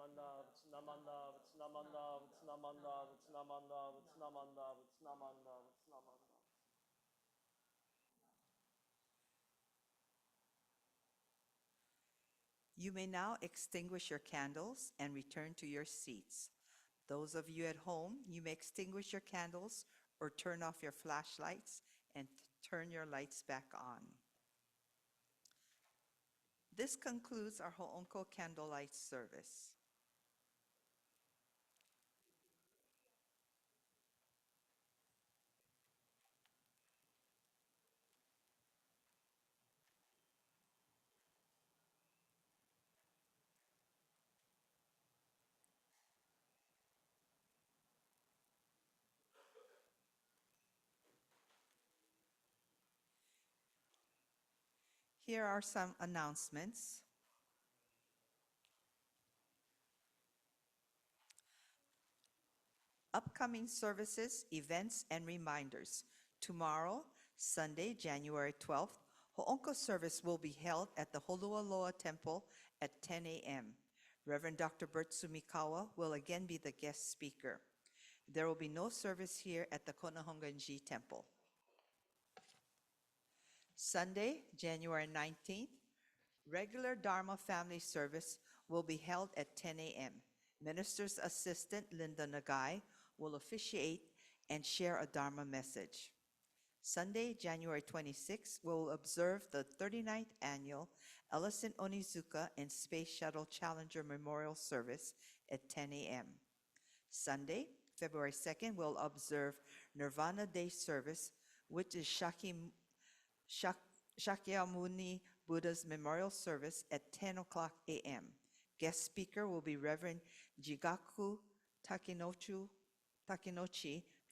Namandav, it's Namandav, it's Namandav, it's Namandav, it's Namandav, it's Namandav, it's Namandav, it's Namandav. You may now extinguish your candles and return to your seats. Those of you at home, you may extinguish your candles or turn off your flashlights and turn your lights back on. This concludes our Ho'onko candlelight service. Here are some announcements. Upcoming services, events, and reminders. Tomorrow, Sunday, January 12th, Ho'onko service will be held at the Holualoa Temple at 10 a.m. Reverend Dr. Bert Sumikawa will again be the guest speaker. There will be no service here at the Konahonganji Temple. Sunday, January 19th, regular Dharma family service will be held at 10 a.m. Minister's Assistant Linda Nagai will officiate and share a Dharma message. Sunday, January 26th, we will observe the 39th annual Ellison Onizuka and Space Shuttle Challenger Memorial Service at 10 a.m. Sunday, February 2nd, we'll observe Nirvana Day Service, which is Shakyamuni Buddha's Memorial Service at 10 o'clock a.m. Guest speaker will be Reverend Jigaku Takinochi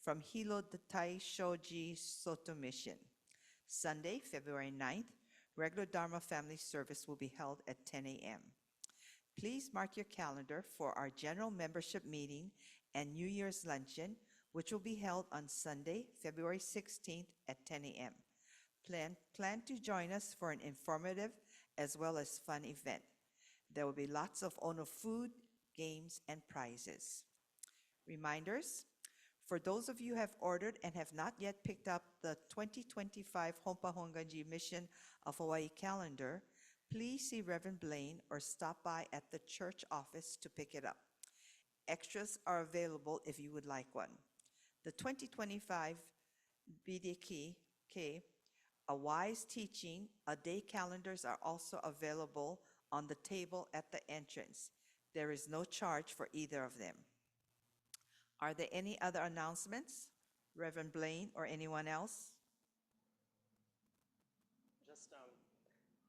from Hilo Datai Shoji Soto Mission. Sunday, February 9th, regular Dharma family service will be held at 10 a.m. Please mark your calendar for our general membership meeting and New Year's luncheon, which will be held on Sunday, February 16th at 10 a.m. Plan to join us for an informative as well as fun event. There will be lots of Ono food, games, and prizes. Reminders, for those of you who have ordered and have not yet picked up the 2025 Hompa Honganji Mission of Hawaii calendar, please see Reverend Blaine or stop by at the church office to pick it up. Extras are available if you would like one. The 2025 BDK, A Wise Teaching, a day calendars are also available on the table at the entrance. There is no charge for either of them. Are there any other announcements? Reverend Blaine or anyone else? Just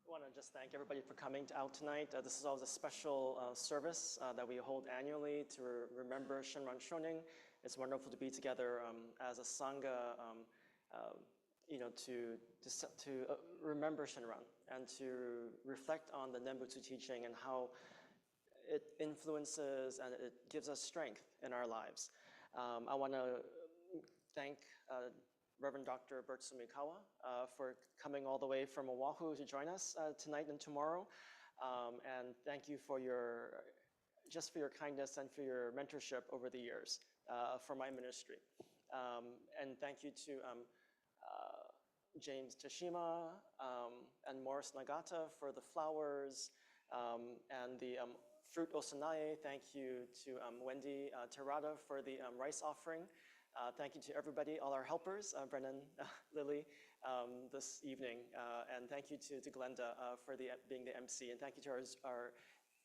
want to just thank everybody for coming out tonight. This is always a special service that we hold annually to remember Shinran Shonin. It's wonderful to be together as a sangha, to remember Shinran and to reflect on the Nembutsu teaching and how it influences and it gives us strength in our lives. I want to thank Reverend Dr. Bert Sumikawa for coming all the way from Oahu to join us tonight and tomorrow. And thank you for your kindness and for your mentorship over the years for my ministry. And thank you to James Tashima and Morris Nagata for the flowers and the fruit osanae. Thank you to Wendy Terada for the rice offering. Thank you to everybody, all our helpers, Brennan, Lily, this evening. And thank you to Glenda for being the MC. And thank you to our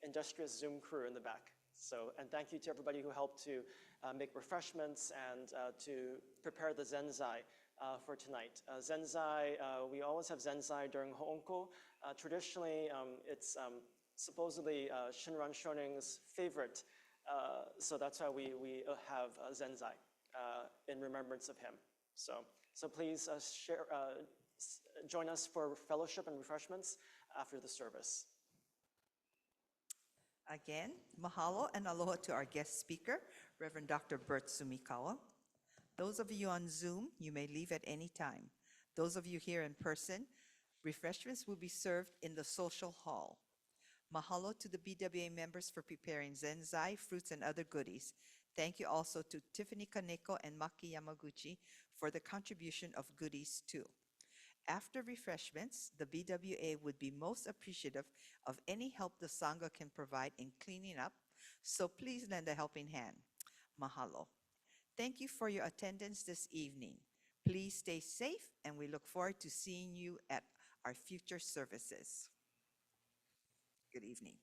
industrious Zoom crew in the back. And thank you to everybody who helped to make refreshments and to prepare the zenzai for tonight. Zenzai, we always have zenzai during Hoonko. Traditionally, it's supposedly Shinran Shonin's favorite, so that's why we have zenzai in remembrance of him. So please join us for fellowship and refreshments after the service. Again, mahalo and aloha to our guest speaker, Reverend Dr. Bert Sumikawa. Those of you on Zoom, you may leave at any time. Those of you here in person, refreshments will be served in the social hall. Mahalo to the BWA members for preparing zenzai, fruits, and other goodies. Thank you also to Tiffany Kaneko and Maki Yamaguchi for the contribution of goodies too. After refreshments, the BWA would be most appreciative of any help the Sangha can provide in cleaning up, so please lend a helping hand. Mahalo. Thank you for your attendance this evening. Please stay safe, and we look forward to seeing you at our future services. Good evening.